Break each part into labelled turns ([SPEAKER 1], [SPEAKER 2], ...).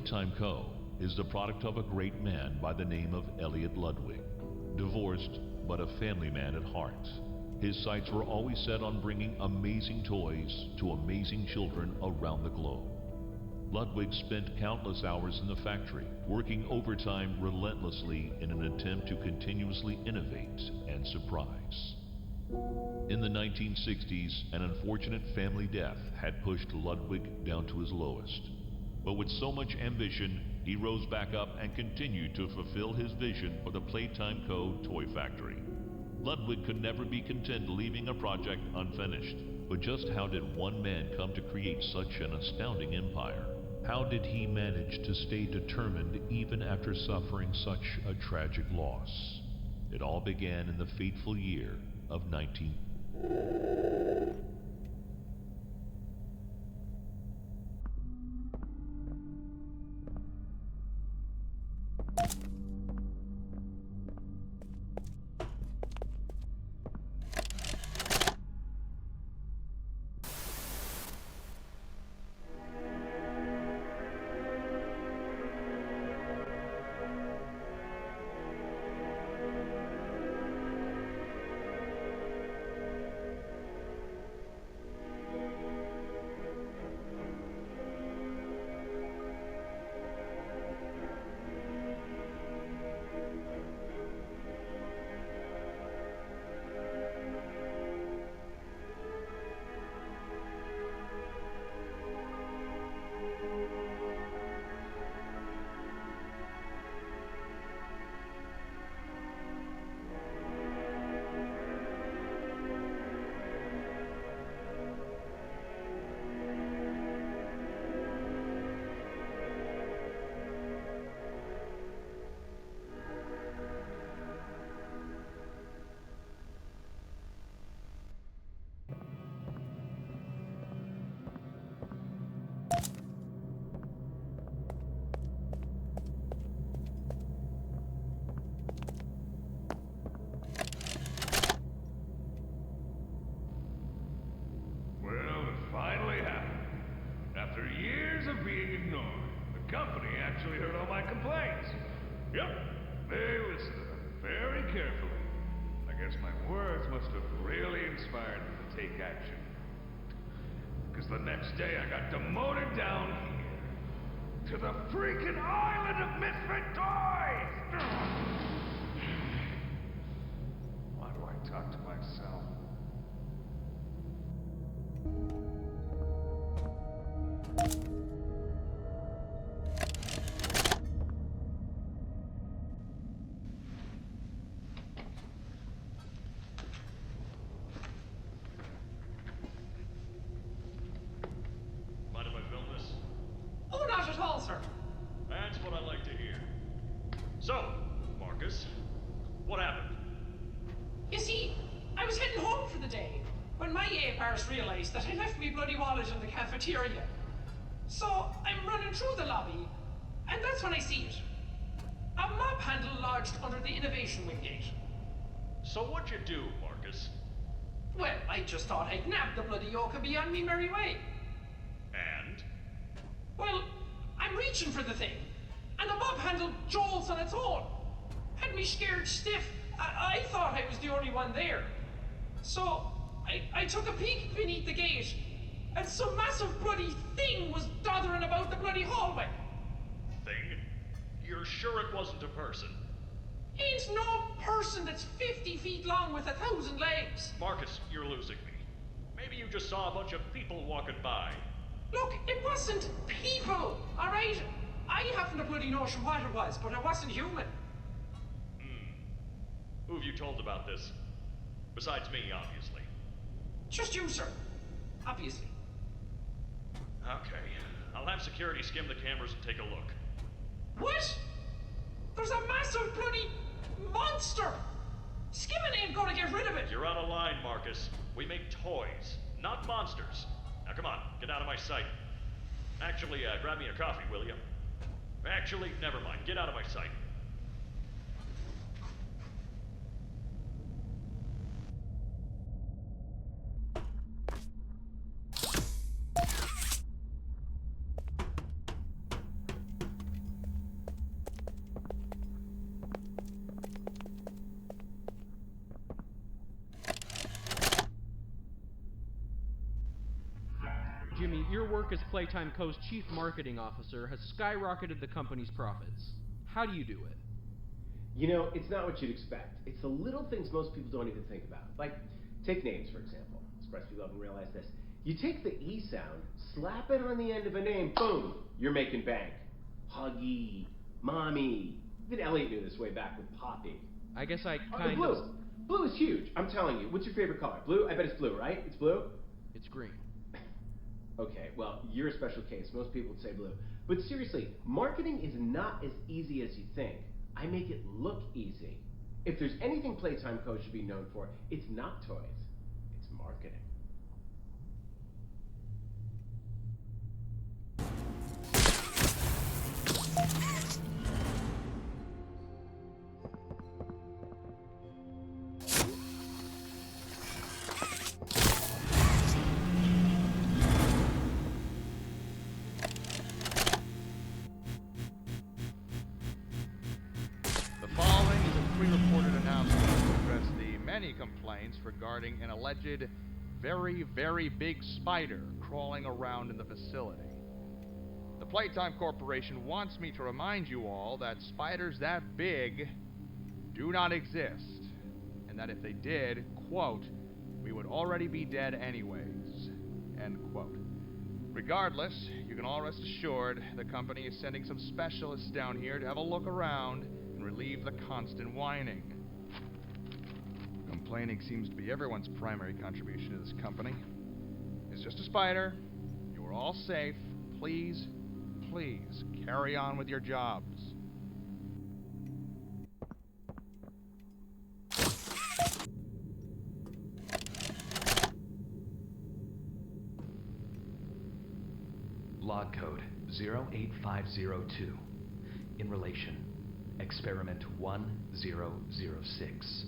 [SPEAKER 1] Playtime Co. is the product of a great man by the name of Elliot Ludwig. Divorced, but a family man at heart. His sights were always set on bringing amazing toys to amazing children around the globe. Ludwig spent countless hours in the factory, working overtime relentlessly in an attempt to continuously innovate and surprise. In the 1960s, an unfortunate family death had pushed Ludwig down to his lowest. But with so much ambition, he rose back up and continued to fulfill his vision for the Playtime Co. toy factory. Ludwig could never be content leaving a project unfinished. But just how did one man come to create such an astounding empire? How did he manage to stay determined even after suffering such a tragic loss? It all began in the fateful year of 19...
[SPEAKER 2] company actually heard all my complaints. Yep, they listened to them very carefully. I guess my words must have really inspired them to take action. Because the next day I got demoted down here to the freaking island of misfit toys! Why do I talk to myself?
[SPEAKER 3] That's what I like to hear. So, Marcus, what happened?
[SPEAKER 4] You see, I was heading home for the day when my apars realized that I left me bloody wallet in the cafeteria. So I'm running through the lobby, and that's when I see it. A mop handle lodged under the innovation wing gate.
[SPEAKER 3] So what'd you do, Marcus?
[SPEAKER 4] Well, I just thought I'd nab the bloody yoke and be on me merry way.
[SPEAKER 3] And?
[SPEAKER 4] Well, I'm reaching for the thing, and the mop handle jolts on its own. Had me scared stiff. I thought I was the only one there. So, I took a peek beneath the gate, and some massive bloody thing was doddering about the bloody hallway.
[SPEAKER 3] Thing? You're sure it wasn't a person?
[SPEAKER 4] Ain't no person that's 50 feet long with 1,000 legs.
[SPEAKER 3] Marcus, you're losing me. Maybe you just saw a bunch of people walking by.
[SPEAKER 4] Look, it wasn't people, alright? I haven't a bloody notion what it was, but it wasn't human.
[SPEAKER 3] Who have you told about this? Besides me, obviously.
[SPEAKER 4] Just you, sir. Obviously.
[SPEAKER 3] Okay. I'll have security skim the cameras and take a look.
[SPEAKER 4] What? There's a massive bloody monster! Skimming ain't gonna get rid of it!
[SPEAKER 3] You're out of line, Marcus. We make toys, not monsters. Now come on, get out of my sight. Actually, grab me a coffee, will you? Actually, never mind. Get out of my sight.
[SPEAKER 5] work as Playtime Co.'s chief marketing officer has skyrocketed the company's profits. How do you do it?
[SPEAKER 6] You know, it's not what you'd expect. It's the little things most people don't even think about. Like, take names, for example. Express people haven't realized this. You take the E sound, slap it on the end of a name, boom, you're making bank. Huggy, Mommy. Even Elliot knew this way back with Poppy.
[SPEAKER 5] I guess I kind
[SPEAKER 6] blue.
[SPEAKER 5] of...
[SPEAKER 6] Blue is huge, I'm telling you. What's your favorite color? Blue? I bet it's blue, right? It's blue?
[SPEAKER 5] It's green.
[SPEAKER 6] Okay, well, you're a special case. Most people would say blue. But seriously, marketing is not as easy as you think. I make it look easy. If there's anything Playtime Co. should be known for, it's not toys. It's marketing.
[SPEAKER 7] Pre-reported announcement to address the many complaints regarding an alleged very, very big spider crawling around in the facility. The Playtime Corporation wants me to remind you all that spiders that big do not exist, and that if they did, quote, we would already be dead anyways, end quote. Regardless, you can all rest assured the company is sending some specialists down here to have a look around and relieve the constant whining. Complaining seems to be everyone's primary contribution to this company. It's just a spider. You are all safe. Please, please carry on with your jobs.
[SPEAKER 8] Log code 08502. In relation, experiment 1006,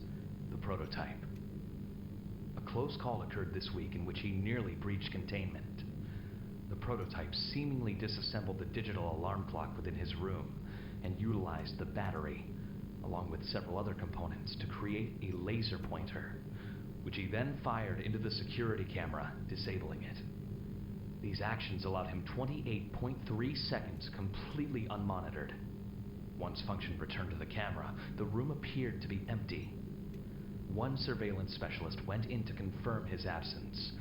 [SPEAKER 8] the prototype. A close call occurred this week in which he nearly breached containment. The prototype seemingly disassembled the digital alarm clock within his room and utilized the battery, along with several other components, to create a laser pointer, which he then fired into the security camera, disabling it. These actions allowed him 28.3 seconds completely unmonitored. Once function returned to the camera, the room appeared to be empty. One surveillance specialist went in to confirm his absence.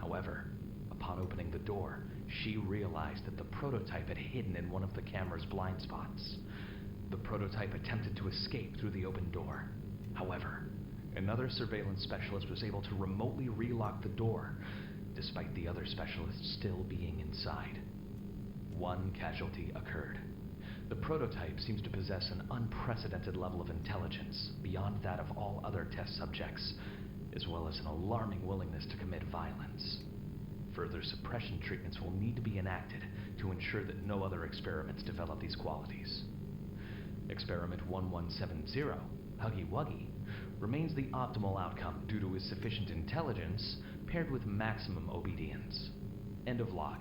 [SPEAKER 8] However, upon opening the door, she realized that the prototype had hidden in one of the camera's blind spots. The prototype attempted to escape through the open door. However, another surveillance specialist was able to remotely relock the door, despite the other specialists still being inside. One casualty occurred. The prototype seems to possess an unprecedented level of intelligence beyond that of all other test subjects, as well as an alarming willingness to commit violence. Further suppression treatments will need to be enacted to ensure that no other experiments develop these qualities. Experiment 1170, huggywuggy, remains the optimal outcome due to his sufficient intelligence paired with maximum obedience. End of log.